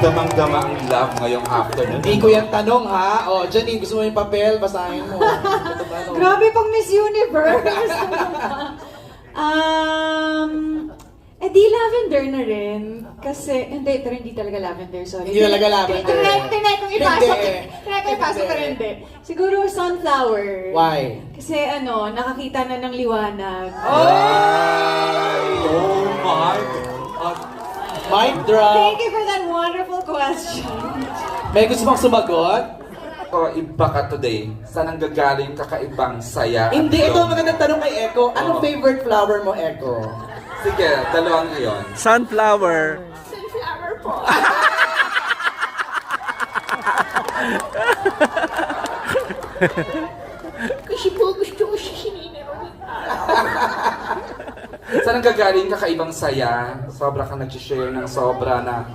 damang-dama ang love ngayong afternoon. Hindi ko yan tanong ha. O, Janine, gusto mo yung papel? Basahin mo. Grabe pang Miss Universe! Di lavender na rin. Kasi, pero hindi talaga lavender, sorry. Hindi talaga lavender. Tinay kong ipasok. Hindi. Tinay kong ipasok, pero hindi. Siguro sunflower. Why? Kasi nakakita na ng liwanag. Ay! Oh my God! Mic drop. Thank you for that wonderful question. May gusto mong sumagot? O, iba ka today. Saan ang gagaling kakaibang saya? at Hindi, ito glow? ang magandang tanong kay Eko. Anong Oo. favorite flower mo, Eko? Sige, dalawang iyon. Sunflower. Sunflower po. Kasi po gusto ko siya sininarawin. Saan ang gagaling kakaibang saya? Sobra ka nag-share ng sobra na